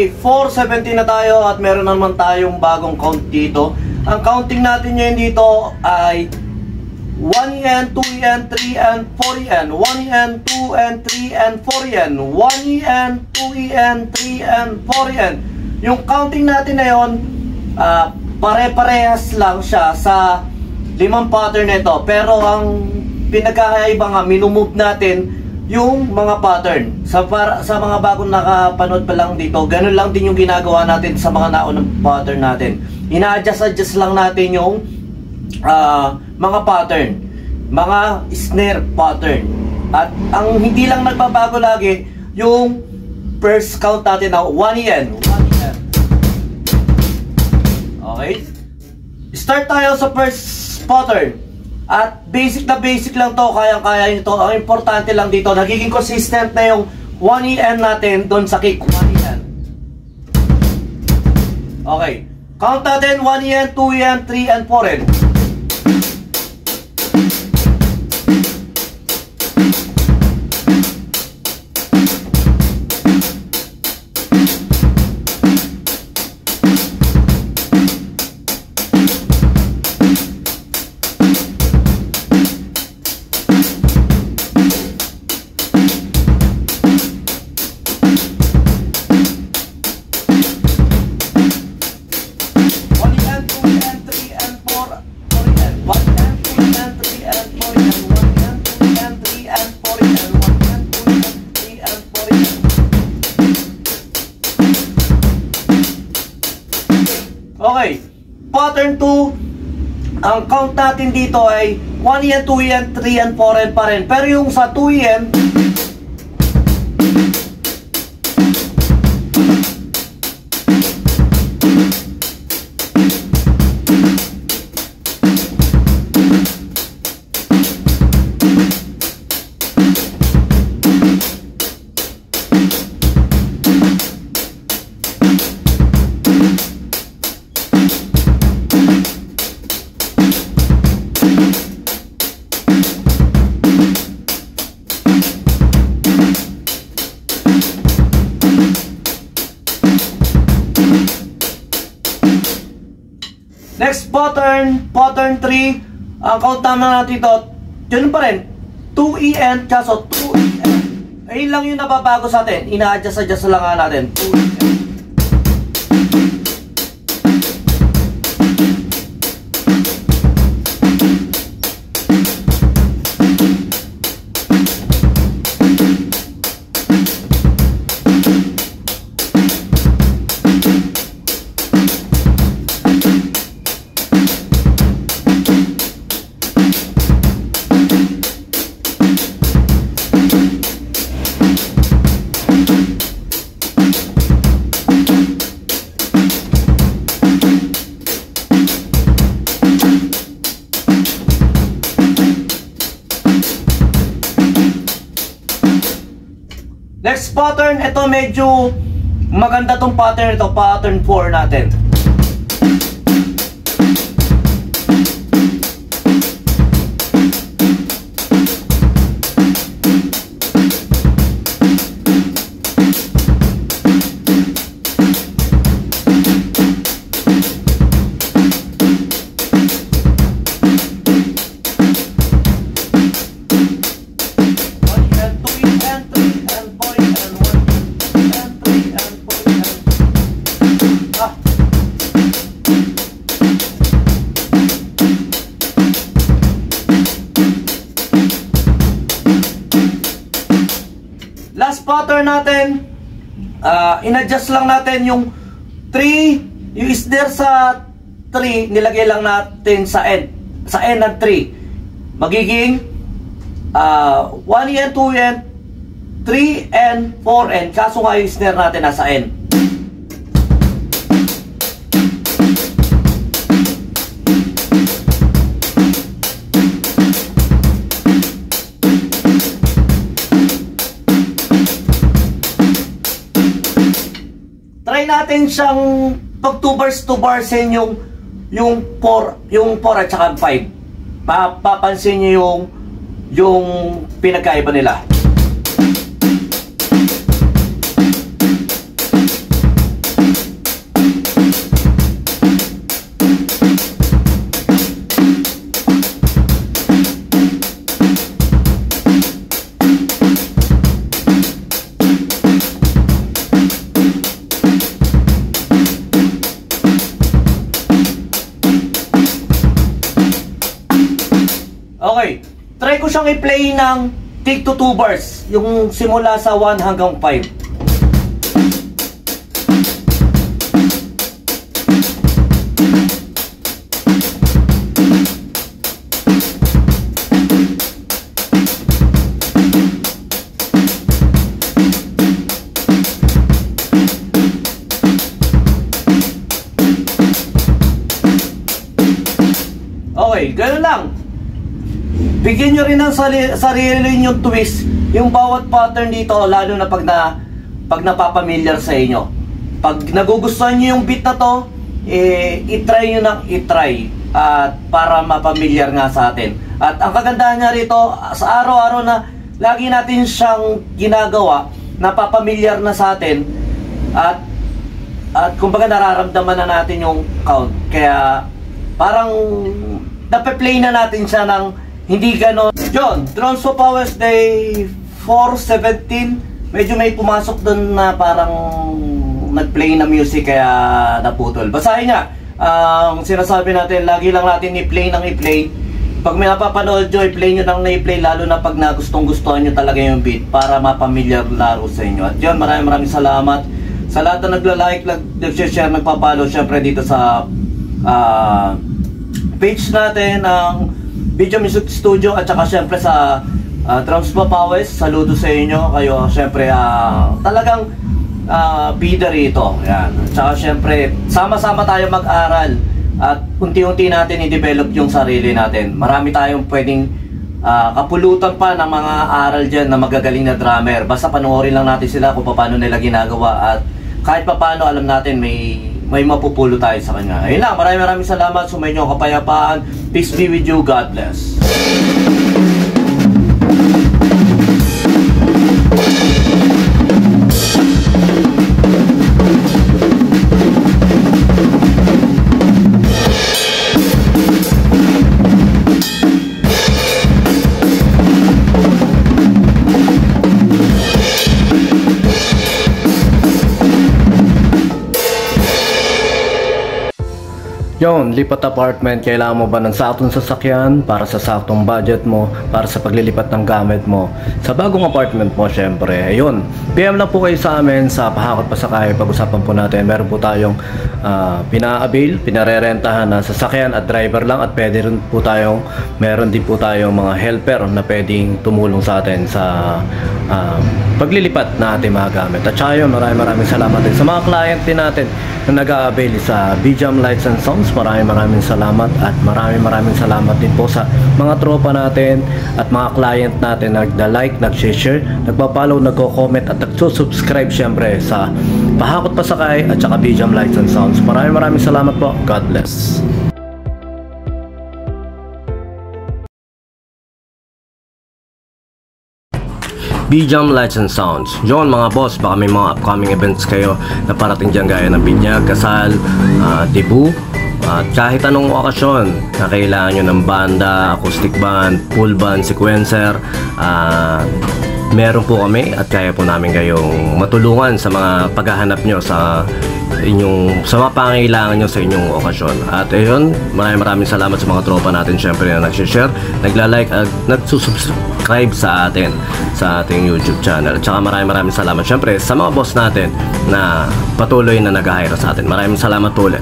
Okay, 4:17 na tayo at meron naman tayong bagong count dito. Ang counting natin ngayon dito ay 1EN, 2EN, 3EN, 4EN, 1EN, 2EN, 3EN, 4EN, 1EN, 2EN, 3EN, 4EN. Yung counting natin na yun, pare-parehas lang siya sa 5 pattern nito. Pero ang pinagkakaiba nga, minumove natin yung mga pattern. Sa mga bagong nakapanood pa lang dito, ganun lang din yung ginagawa natin sa mga naunang pattern natin. Ina-adjust lang natin yung mga pattern, mga snare pattern. At ang hindi lang nagbabago lagi, yung first count natin na 1EN. Okay? Start tayo sa first pattern. At basic na basic lang to, kayang-kaya nyo to. Ang importante lang dito, nagiging consistent na yung 1EN natin doon sa kick. 1EN. Okay. Count natin 1EN, 2EN, 3EN, 4EN. Okay, pattern 2, ang count natin dito ay 1EN, 2EN, 3EN, 4EN pa rin. Pero yung sa 2EN, next pattern, pattern 3, ang count naman natin ito, yun pa rin, 2EN, kaso 2EN. Ayun lang yung nababago sa atin, ina-adjust lang nga natin, 2EN. Next pattern, ito medyo maganda tong pattern ito, pattern 4 natin. Last pattern natin, in-adjust lang natin yung 3, yung snare sa 3, nilagay lang natin sa end ng 3. Magiging 1EN, 2EN, 3EN, 4EN, kaso nga yung snare natin nasa end. Try natin siyang pag 2 barsin yung 4 at saka 5. Papansin niyo yung pinagkaiba nila. try ko siyang i-play ng take to 2 bars, yung simula sa 1 hanggang 5. Okay, gano'n lang. Bigyan nyo rin ng sarili yung twist, yung bawat pattern dito, lalo na pag napapamilyar sa inyo. Pag nagugustuhan nyo yung beat na to, i-try nyo ng i-try at para mapamilyar nga sa atin. At ang kagandahan niya rito, sa araw-araw na lagi natin siyang ginagawa, napapamilyar na sa atin at kumbaga nararamdaman na natin yung count. Kaya parang nape-play na natin siya ng hindi gano'n. Yun, Drums for Powers Day 4/17. Medyo may pumasok doon na parang nag-play na music kaya naputol. Basahin niya. Ang sinasabi natin, lagi lang natin i-play ng i-play. Pag may napapanood nyo, i-play nyo nang na-i-play, lalo na pag gustuhan nyo talaga yung beat para mapamilyar laro sa inyo. At yun, maraming salamat sa lahat na nagla-like, nag-share, nagpapalo syempre dito sa page natin ng Video Music Studio at saka syempre sa Drums for Powers. Saludo sa inyo kayo, syempre talagang bida rito. Yan. At saka syempre sama-sama tayo mag-aral at unti-unti natin i-develop yung sarili natin. Marami tayong pwedeng kapulutan pa ng mga aral dyan na magagaling na drummer. Basta panoorin lang natin sila kung paano nila ginagawa at kahit paano alam natin may mapupulo tayo sa kanya. Ayun lang, maraming salamat. Sumainyo ang kapayapaan. Peace be with you. God bless. Yon, lipat apartment, kailangan mo ba ng saktong sasakyan para sa saktong budget mo, para sa paglilipat ng gamit mo sa bagong apartment mo? Syempre, ayun, PM lang po kayo sa amin sa Pahakot Pasakay. Pag-usapan po natin, meron po tayong pina-avail, pinarerentahan na sasakyan at driver lang, at pwede rin po tayong, meron din po tayong mga helper na pwedeng tumulong sa atin sa paglilipat na ating mga gamit. At saka yun, maraming salamat din sa mga client din natin na nag-a-avail sa BJam Lights and Sounds. Maraming salamat, at maraming salamat din po sa mga tropa natin at mga client natin na nagda-like, nag-share, nagpa-follow, nagko-comment at nagsusubscribe syempre sa Pahakot Pasakay at saka BJam Lights and Sounds. Maraming salamat po. God bless. BJam Lights and Sounds. Yon mga boss, baka may mga upcoming events kayo na parating dyan gaya ng binyag, kasal, debut, at kahit anong okasyon na kailangan nyo ng banda, acoustic band, full band, sequencer, meron po kami at kaya po namin kayong matulungan sa mga paghahanap nyo sa mga pangailangan nyo sa inyong okasyon. At ayun, maraming salamat sa mga tropa natin syempre na nag-share, nagla-like at nagsusubscribe sa atin sa ating YouTube channel. At saka maraming salamat syempre sa mga boss natin na patuloy na nag-hire sa atin. Maraming salamat ulit.